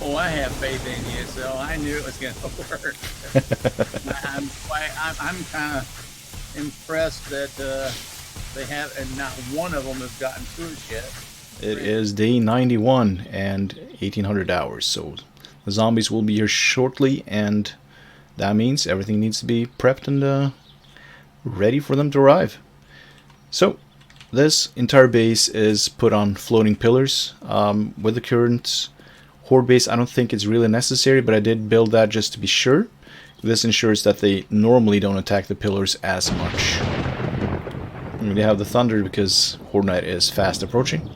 Oh, I have faith in you, so I knew it was going to work. I'm kind of impressed that they have, and not one of them has gotten to us yet. It is day 91 and 1800 hours, so the zombies will be here shortly, and that means everything needs to be prepped and ready for them to arrive. So, this entire base is put on floating pillars. With the current horde base, I don't think it's really necessary, but I did build that just to be sure. This ensures that they normally don't attack the pillars as much. And they have the thunder because Horde Night is fast approaching.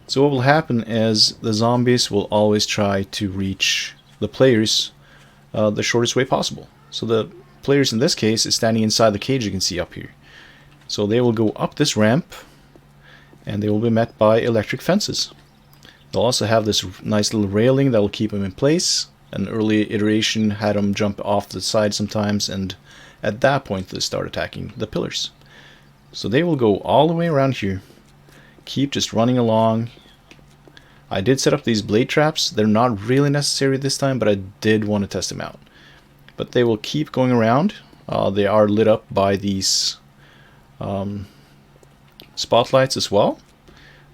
So what will happen is the zombies will always try to reach the players the shortest way possible. So the players in this case is standing inside the cage you can see up here. So they will go up this ramp and they will be met by electric fences. They'll also have this nice little railing that will keep them in place. An early iteration had them jump off the side sometimes, and at that point they start attacking the pillars. So they will go all the way around here, keep just running along. I did set up these blade traps. They're not really necessary this time, but I did want to test them out. But they will keep going around. They are lit up by these spotlights as well.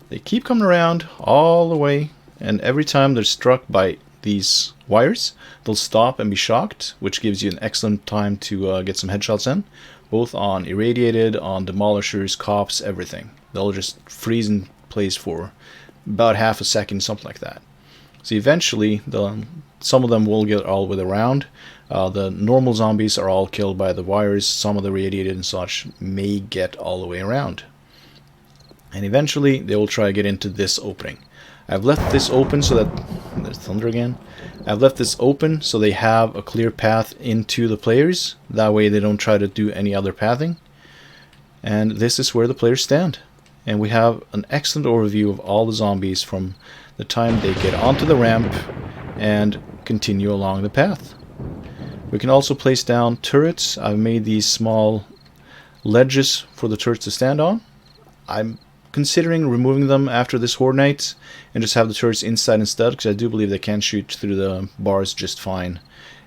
They keep coming around all the way, and every time they're struck by these wires, they'll stop and be shocked, which gives you an excellent time to get some headshots in, both on irradiated, on demolishers, cops, everything. They'll just freeze in place for about half a second, something like that. So eventually, some of them will get all the way around. The normal zombies are all killed by the wires. Some of the radiated and such may get all the way around. And eventually, they will try to get into this opening. I've left this open so that... There's thunder again. I've left this open so they have a clear path into the players. That way they don't try to do any other pathing. And this is where the players stand. And we have an excellent overview of all the zombies from the time they get onto the ramp and continue along the path. We can also place down turrets. I've made these small ledges for the turrets to stand on. I'm considering removing them after this horde night and just have the turrets inside instead, because I do believe they can shoot through the bars just fine,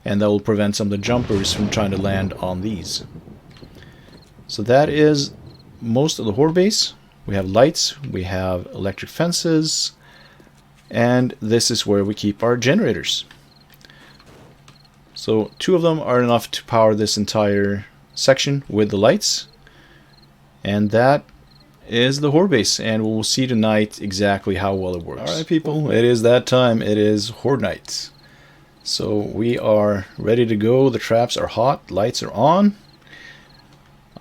and that will prevent some of the jumpers from trying to land on these. So that is most of the horde base. We have lights, we have electric fences, and this is where we keep our generators. So 2 of them are enough to power this entire section with the lights, and that is the horde base, and we'll see tonight exactly how well it works. Alright people, it is that time. It is horde night. So we are ready to go. The traps are hot, lights are on.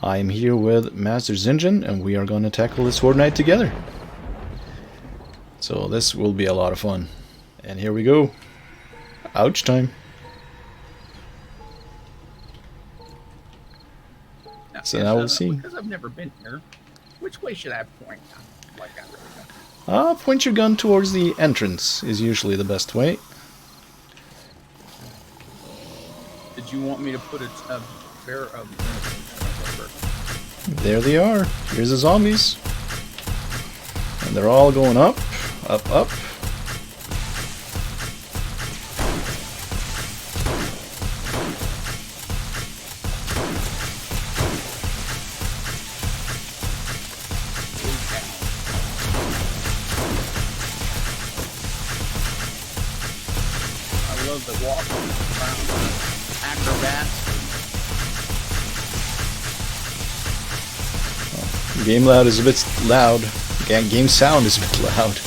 I am here with Master Zynjnn, and we are going to tackle this horde night together. So this will be a lot of fun. And here we go. Ouch time. So now we'll see. Because I've never been here, which way should I point? Like I really don't. Point your gun towards the entrance is usually the best way. Did you want me to put a pair of... There they are. Here's the zombies. And they're all going up, up, up. I love the walking around acrobats. Game loud is a bit loud. Game sound is a bit loud.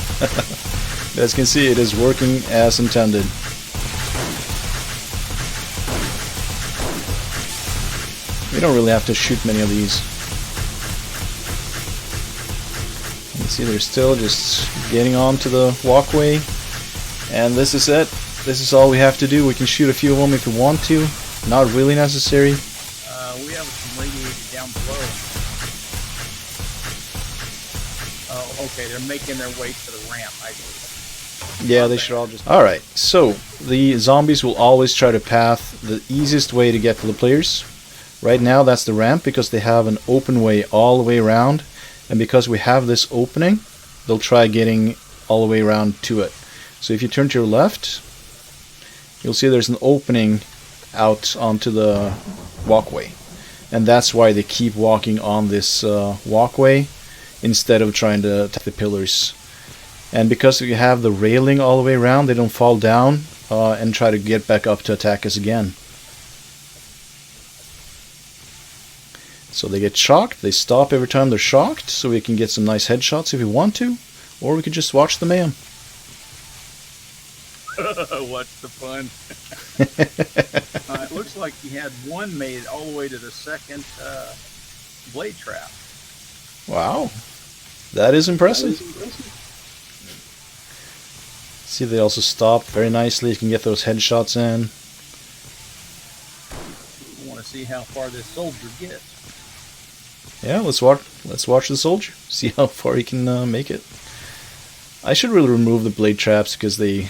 As you can see, it is working as intended. We don't really have to shoot many of these. You can see they're still just getting onto the walkway. And this is it. This is all we have to do. We can shoot a few of them if we want to. Not really necessary. We have some radiated down below. Oh, okay, they're making their way to the ramp. Yeah, they should all just... Alright, so the zombies will always try to path the easiest way to get to the players. Right now that's the ramp because they have an open way all the way around. And because we have this opening, they'll try getting all the way around to it. So if you turn to your left, you'll see there's an opening out onto the walkway. And that's why they keep walking on this walkway instead of trying to attack the pillars. And because you have the railing all the way around, they don't fall down and try to get back up to attack us again. So they get shocked, they stop every time they're shocked, so we can get some nice headshots if we want to, or we could just watch the man. What's the fun? It looks like he had one made it all the way to the second blade trap. Wow, that is impressive. See, they also stop very nicely. You can get those headshots in. I want to see how far this soldier gets. Yeah, let's watch the soldier. See how far he can make it. I should really remove the blade traps because they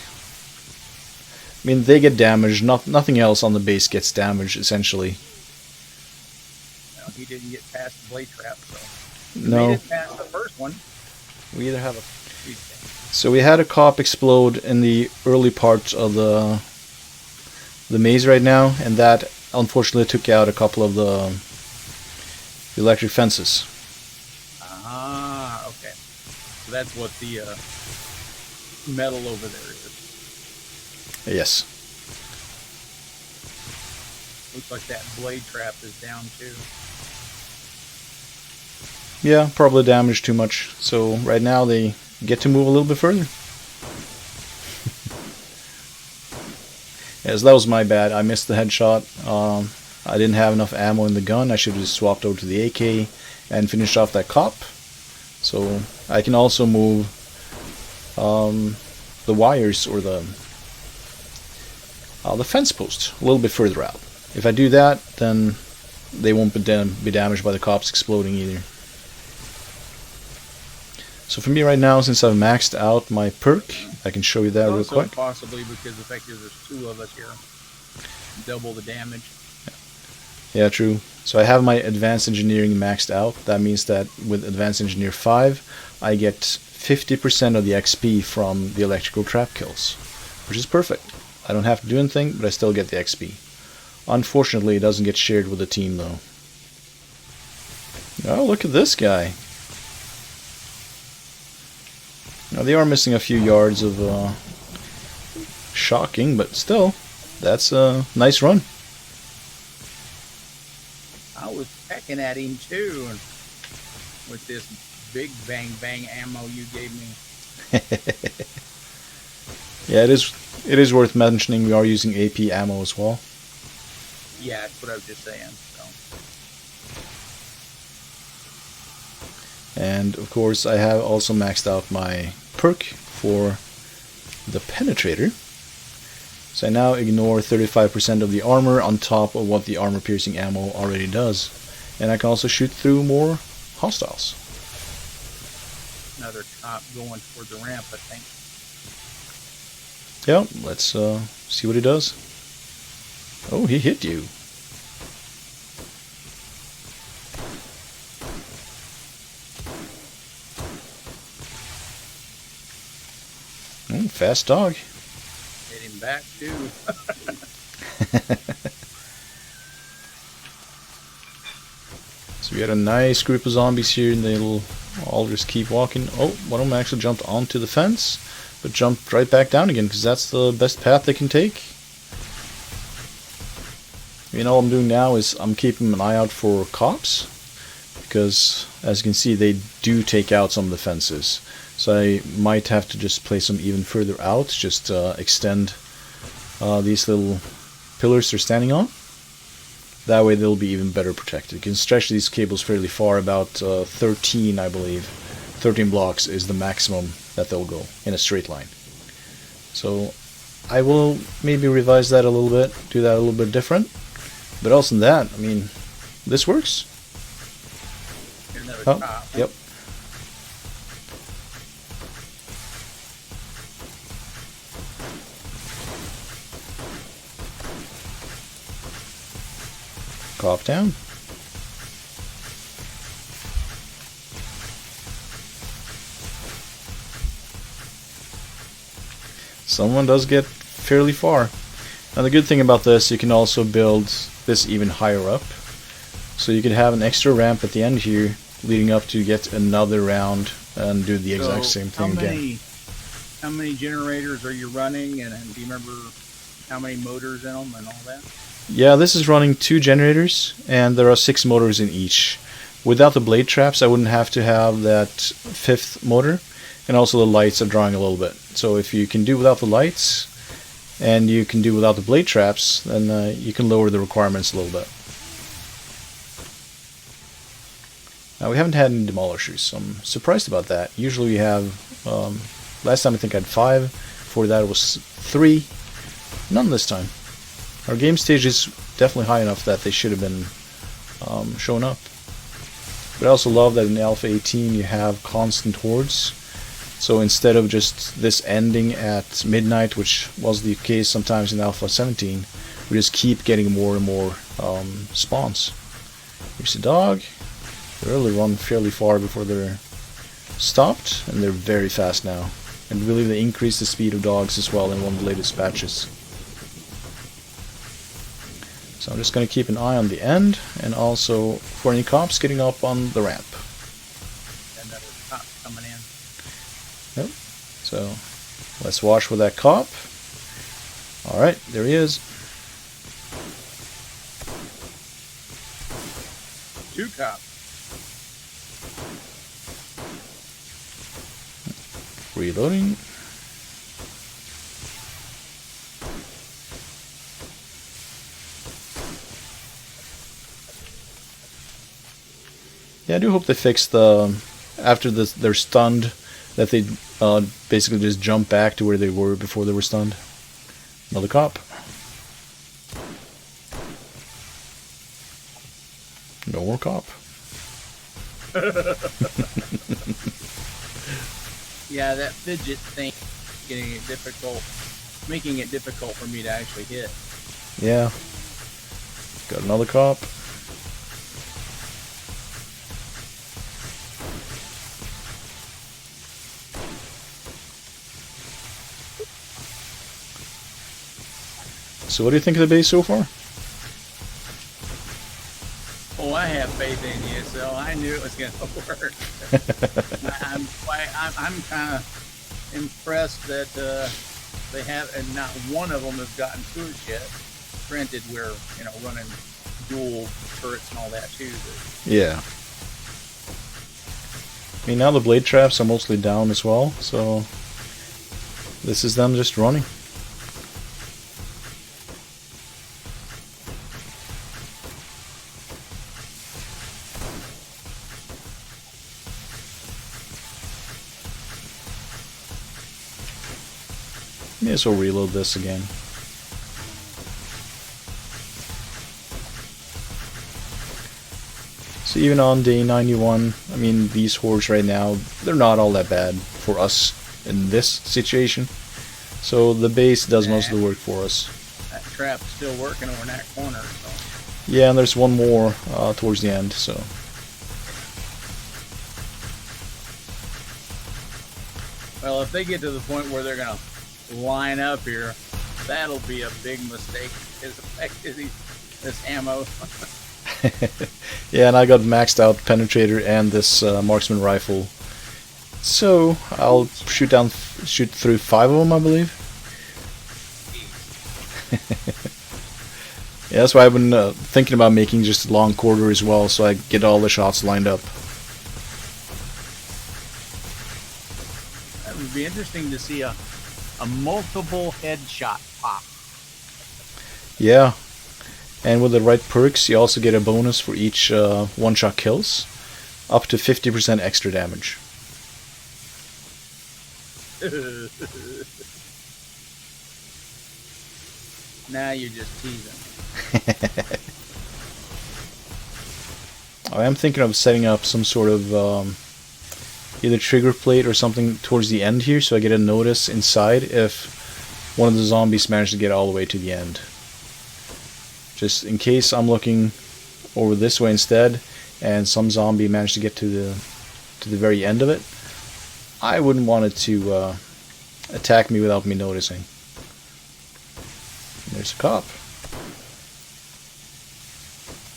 get damaged. Nothing else on the base gets damaged, essentially. No, he didn't get past the blade trap, so he no. made it past the first one. We either have a... So we had a cop explode in the early part of the maze right now, and that unfortunately took out a couple of the electric fences. Ah, okay. So that's what the metal over there is. Yes. Looks like that blade trap is down too. Yeah, probably damaged too much. So right now they get to move a little bit further. Yes, that was my bad. I missed the headshot. I didn't have enough ammo in the gun. I should have just swapped over to the AK and finished off that cop. So I can also move the wires or the fence post a little bit further out. If I do that, then they won't be damaged by the cops exploding either. So for me right now, since I've maxed out my perk, I can show you that real quick. Possibly because the fact is there's two of us here. Double the damage. Yeah, true. So I have my Advanced Engineering maxed out. That means that with Advanced Engineer 5, I get 50% of the XP from the electrical trap kills, which is perfect. I don't have to do anything, but I still get the XP. Unfortunately, it doesn't get shared with the team, though. Oh, look at this guy. Now, they are missing a few yards of shocking, but still, that's a nice run. I was pecking at him too, and with this big bang ammo you gave me. Yeah, it is worth mentioning we are using AP ammo as well. Yeah, that's what I was just saying. So. And of course, I have also maxed out my perk for the Penetrator. So I now ignore 35% of the armor on top of what the armor piercing ammo already does. And I can also shoot through more hostiles. Another cop going toward the ramp, I think. Yeah, let's see what he does. Oh, he hit you. Fast dog. Hit him back too. So we got a nice group of zombies here, and they'll all just keep walking. Oh, one of them actually jumped onto the fence, but jumped right back down again, because that's the best path they can take. All I'm doing now is I'm keeping an eye out for cops, because as you can see, they do take out some of the fences. So I might have to just place them even further out, just extend these little pillars they're standing on. That way they'll be even better protected. You can stretch these cables fairly far, about 13, I believe. 13 blocks is the maximum that they'll go in a straight line. So I will maybe revise that a little bit, do that a little bit different. But else than that, I mean, this works. Oh, yep. Cop down. Someone does get fairly far. Now the good thing about this, you can also build this even higher up. So you could have an extra ramp at the end here, leading up to yet another round and do the exact same thing again. How many generators are you running, and do you remember how many motors in them and all that? Yeah, this is running 2 generators, and there are 6 motors in each. Without the blade traps, I wouldn't have to have that 5th motor, and also the lights are drawing a little bit. So if you can do without the lights, and you can do without the blade traps, then you can lower the requirements a little bit. Now we haven't had any demolishers, so I'm surprised about that. Usually we have, last time I think I had 5, before that it was 3, none this time. Our game stage is definitely high enough that they should have been shown up. But I also love that in Alpha 18 you have constant hordes. So instead of just this ending at midnight, which was the case sometimes in Alpha 17, we just keep getting more and more spawns. Here's a dog. They really run fairly far before they're stopped, and they're very fast now. And I believe they increased the speed of dogs as well in one of the latest patches. So I'm just going to keep an eye on the end, and also for any cops getting up on the ramp. Another cop coming in. Yep. So let's watch for that cop. Alright, there he is. 2 cops. Reloading. Yeah, I do hope they fix the after they're stunned, that they basically just jump back to where they were before they were stunned. Another cop. No more cop. Yeah, that fidget thing, making it difficult for me to actually hit. Yeah. Got another cop. So what do you think of the base so far? Oh, I have faith in you, so I knew it was going to work. I'm kind of impressed that they have, and not one of them has gotten to it yet. Granted, we're running dual turrets and all that too. But. Yeah. I mean, now the blade traps are mostly down as well, so this is them just running. May as well reload this again. So even on day 91, I mean, these hordes right now, they're not all that bad for us in this situation. So the base does most of the work for us. That trap's still working over in that corner. So. Yeah, and there's one more towards the end, so... Well, if they get to the point where they're going to line up here, that'll be a big mistake. His effect is this ammo. Yeah, and I got maxed out penetrator and this marksman rifle, so I'll shoot through 5 of them, I believe. Yeah, that's why I've been thinking about making just a long corridor as well, so I get all the shots lined up. That would be interesting to see a multiple headshot pop. Yeah, and with the right perks, you also get a bonus for each one-shot kills, up to 50% extra damage. Now you're just teasing. I am thinking of setting up some sort of either trigger plate or something towards the end here, so I get a notice inside if one of the zombies managed to get all the way to the end. Just in case I'm looking over this way instead, and some zombie managed to get to the very end of it, I wouldn't want it to attack me without me noticing. There's a cop.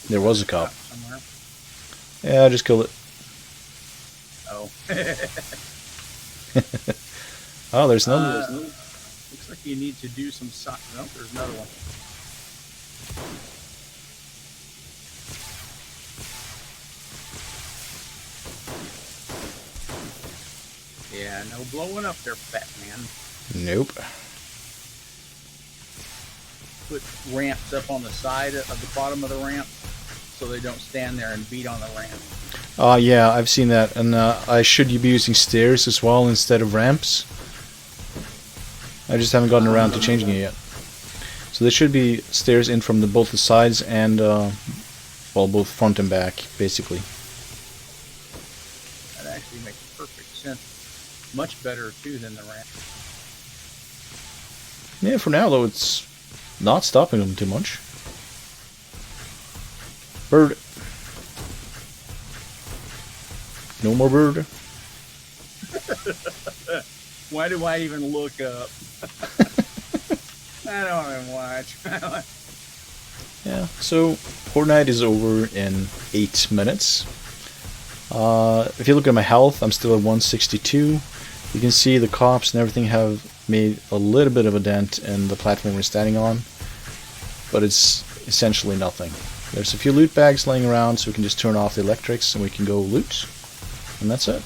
There was a cop. Somewhere. Yeah, I just killed it. Oh. Oh, there's another. Looks like you need to do some no, there's another one. Yeah, no blowing up there, fat man. Nope. Put ramps up on the side of the bottom of the ramp so they don't stand there and beat on the ramp. Yeah, I've seen that, and I should be using stairs as well instead of ramps. I just haven't gotten around to changing it yet. So there should be stairs in from both the sides and, well, both front and back, basically. That actually makes perfect sense. Much better, too, than the ramp. Yeah, for now, though, it's not stopping them too much. Bird. No more bird. Why do I even look up? I don't even watch. Yeah, so Horde Night is over in 8 minutes. If you look at my health, I'm still at 162. You can see the cops and everything have made a little bit of a dent in the platform we're standing on, but it's essentially nothing. There's a few loot bags laying around, so we can just turn off the electrics and we can go loot, and that's it.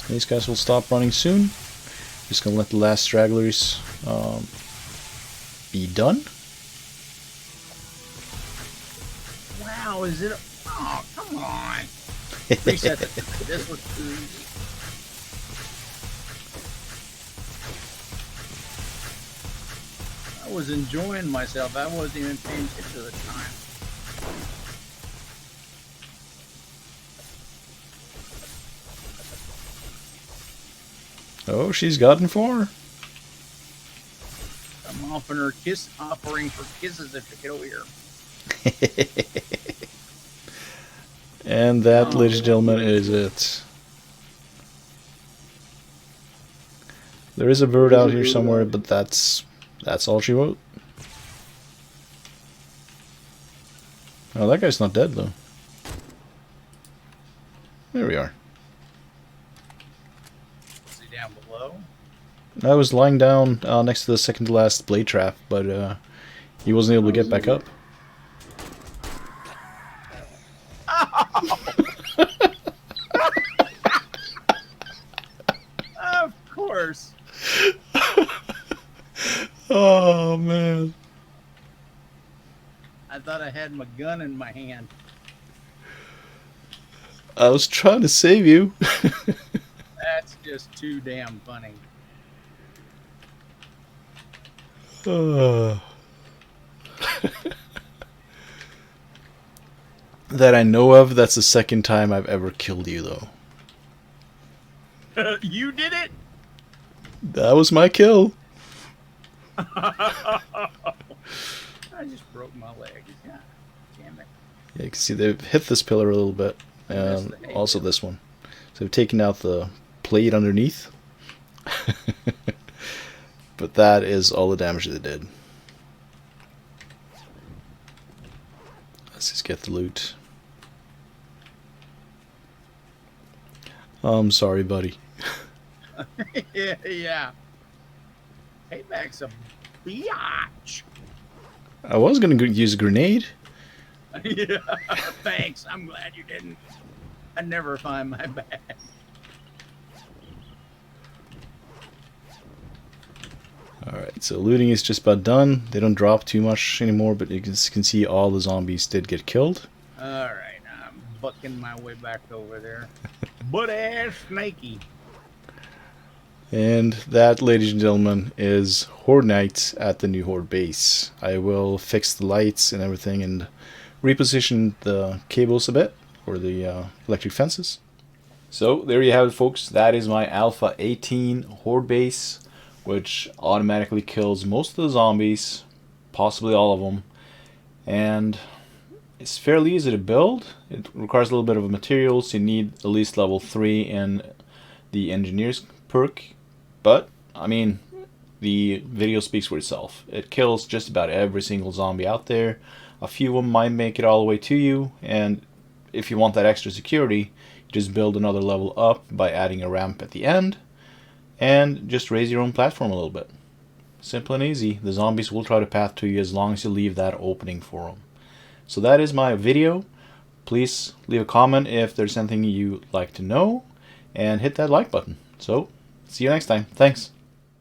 These guys will stop running soon. Just gonna let the last stragglers be done. Wow, is it? Oh, come on. Reset it. This was too easy. I was enjoying myself. I wasn't even paying attention to the time. Oh, she's gotten 4. I'm offering for kisses if you get over here. And that, ladies and gentlemen, is it. There is a bird out here somewhere, but that's all she wrote. Oh, that guy's not dead, though. There we are. Is he down below? I was lying down next to the second to last blade trap, but he wasn't able to get back up. Of course. Oh, man. I thought I had my gun in my hand. I was trying to save you. That's just too damn funny. That I know of, that's the second time I've ever killed you, though. You did it? That was my kill. I just broke my leg. God damn it. Yeah, you can see they've hit this pillar a little bit, and also this one. So they've taken out the plate underneath. But that is all the damage they did. Let's just get the loot. I'm sorry, buddy. Yeah. Payback's a biatch. I was going to use a grenade. Yeah, thanks. I'm glad you didn't. I never find my bag. Alright, so looting is just about done. They don't drop too much anymore, but you can see all the zombies did get killed. Alright, I'm bucking my way back over there. Butt-ass snaky. And that, ladies and gentlemen, is Horde Night at the new Horde base. I will fix the lights and everything and reposition the cables a bit, or the electric fences. So there you have it, folks. That is my Alpha 18 Horde base, which automatically kills most of the zombies, possibly all of them. And it's fairly easy to build. It requires a little bit of materials. You need at least level 3 in the engineer's perk. But, I mean, the video speaks for itself. It kills just about every single zombie out there. A few of them might make it all the way to you, and if you want that extra security, you just build another level up by adding a ramp at the end, and just raise your own platform a little bit. Simple and easy. The zombies will try to path to you as long as you leave that opening for them. So that is my video. Please leave a comment if there's anything you'd like to know, and hit that like button. So, see you next time. Thanks.